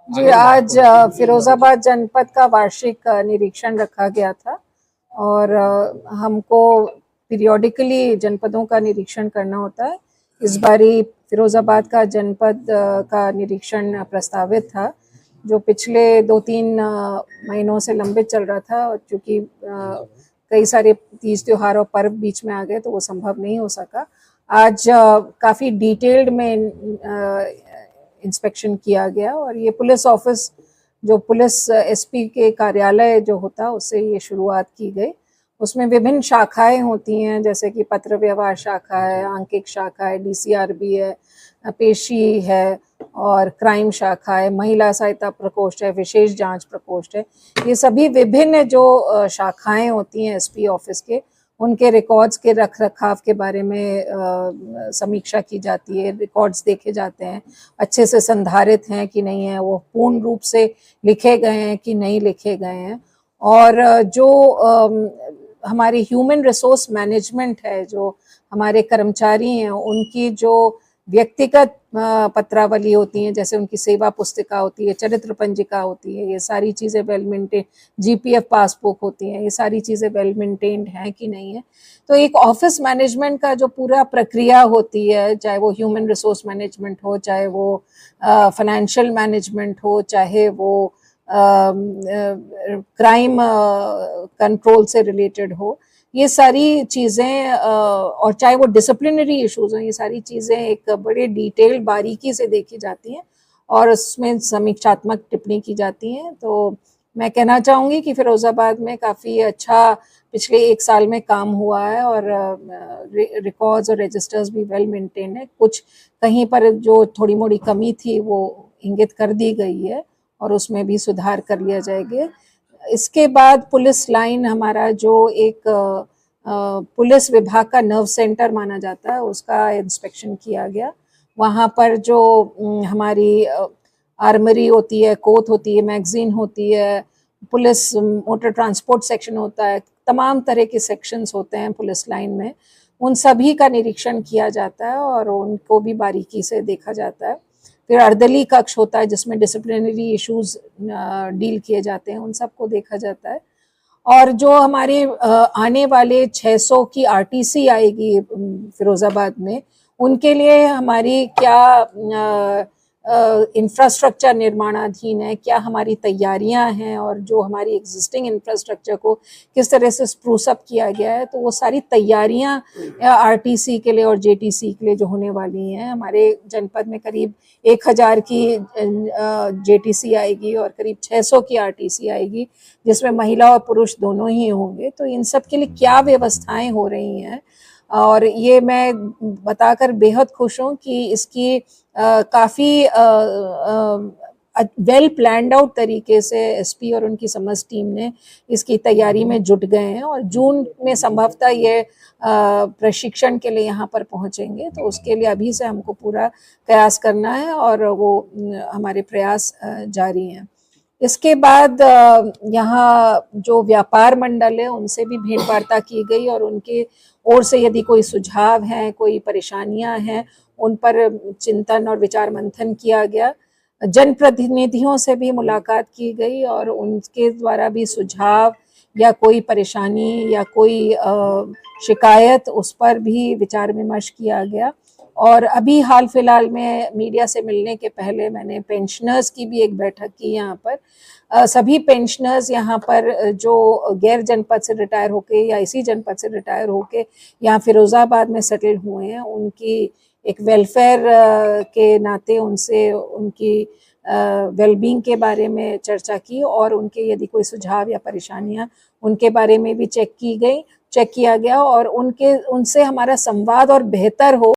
जी, आज फिरोजाबाद जनपद का वार्षिक निरीक्षण रखा गया था और हमको पीरियोडिकली जनपदों का निरीक्षण करना होता है। इस बारी फिरोजाबाद का जनपद का निरीक्षण प्रस्तावित था, जो पिछले 2-3 महीनों से लंबित चल रहा था और चूँकि कई सारे तीज त्योहार और पर्व बीच में आ गए तो वो संभव नहीं हो सका। आज काफ़ी डिटेल्ड में इंस्पेक्शन किया गया और ये पुलिस ऑफिस जो पुलिस एसपी के कार्यालय जो होता उससे ये शुरुआत की गई। उसमें विभिन्न शाखाएं होती हैं, जैसे कि पत्र व्यवहार शाखा है, आंकिक शाखा है, डीसीआरबी है, पेशी है और क्राइम शाखा है, महिला सहायता प्रकोष्ठ है, विशेष जांच प्रकोष्ठ है। ये सभी विभिन्न जो शाखाएं होती हैं एसपी ऑफिस के, उनके रिकॉर्ड्स के रख रखाव के बारे में समीक्षा की जाती है। रिकॉर्ड्स देखे जाते हैं, अच्छे से संधारित हैं कि नहीं है, वो पूर्ण रूप से लिखे गए हैं कि नहीं लिखे गए हैं। और जो हमारी ह्यूमन रिसोर्स मैनेजमेंट है, जो हमारे कर्मचारी हैं, उनकी जो व्यक्तिगत पत्रावली होती हैं, जैसे उनकी सेवा पुस्तिका होती है, चरित्र पंजिका होती है, ये सारी चीज़ें वेल मेंटेन, जीपीएफ पासबुक होती हैं, ये सारी चीज़ें वेल मेंटेन्ड हैं कि नहीं है। तो एक ऑफिस मैनेजमेंट का जो पूरा प्रक्रिया होती है, चाहे वो ह्यूमन रिसोर्स मैनेजमेंट हो, चाहे वो फाइनेंशियल मैनेजमेंट हो, चाहे वो क्राइम कंट्रोल से रिलेटेड हो, ये सारी चीज़ें और चाहे वो डिसिप्लिनरी इश्यूज हों, ये सारी चीज़ें एक बड़े डिटेल बारीकी से देखी जाती हैं और उसमें समीक्षात्मक टिप्पणी की जाती हैं। तो मैं कहना चाहूँगी कि फिरोज़ाबाद में काफ़ी अच्छा पिछले 1 साल में काम हुआ है और रिकॉर्ड्स और रजिस्टर्स भी वेल मेंटेन है। कुछ कहीं पर जो थोड़ी मोड़ी कमी थी वो इंगित कर दी गई है और उसमें भी सुधार कर लिया जाएगा। इसके बाद पुलिस लाइन हमारा जो एक पुलिस विभाग का नर्व सेंटर माना जाता है, उसका इंस्पेक्शन किया गया। वहाँ पर जो हमारी आर्मरी होती है, कोत होती है, मैगजीन होती है, पुलिस मोटर ट्रांसपोर्ट सेक्शन होता है, तमाम तरह के सेक्शंस होते हैं पुलिस लाइन में, उन सभी का निरीक्षण किया जाता है और उनको भी बारीकी से देखा जाता है। फिर अर्दली कक्ष होता है जिसमें डिसिप्लिनरी इश्यूज डील किए जाते हैं, उन सबको देखा जाता है। और जो हमारे आने वाले 600 की आरटीसी आएगी फिरोजाबाद में, उनके लिए हमारी क्या इंफ्रास्ट्रक्चर निर्माणाधीन है, क्या हमारी तैयारियां हैं और जो हमारी एग्जिस्टिंग इंफ्रास्ट्रक्चर को किस तरह से स्प्रूस अप किया गया है, तो वो सारी तैयारियां आरटीसी के लिए और जेटीसी के लिए जो होने वाली हैं। हमारे जनपद में करीब 1000 की जेटीसी आएगी और करीब 600 की आरटीसी आएगी, जिसमें महिला और पुरुष दोनों ही होंगे। तो इन सब के लिए क्या व्यवस्थाएं हो रही हैं और ये मैं बताकर बेहद खुश हूँ कि इसकी काफ़ी वेल प्लान्ड आउट तरीके से एसपी और उनकी समस्त टीम ने इसकी तैयारी में जुट गए हैं और जून में संभवतः ये प्रशिक्षण के लिए यहाँ पर पहुँचेंगे। तो उसके लिए अभी से हमको पूरा प्रयास करना है और वो हमारे प्रयास जारी हैं। इसके बाद यहाँ जो व्यापार मंडल है उनसे भी भेंट वार्ता की गई और उनके ओर से यदि कोई सुझाव हैं, कोई परेशानियां हैं, उन पर चिंतन और विचार मंथन किया गया। जनप्रतिनिधियों से भी मुलाकात की गई और उनके द्वारा भी सुझाव या कोई परेशानी या कोई शिकायत, उस पर भी विचार विमर्श किया गया। और अभी हाल फिलहाल में मीडिया से मिलने के पहले मैंने पेंशनर्स की भी एक बैठक की यहाँ पर। सभी पेंशनर्स यहाँ पर जो गैर जनपद से रिटायर होके या इसी जनपद से रिटायर होके यहाँ फिरोज़ाबाद में सेटल हुए हैं, उनकी एक वेलफेयर के नाते उनसे उनकी वेलबींग के बारे में चर्चा की और उनके यदि कोई सुझाव या परेशानियाँ उनके बारे में भी चेक किया गया और उनसे हमारा संवाद और बेहतर हो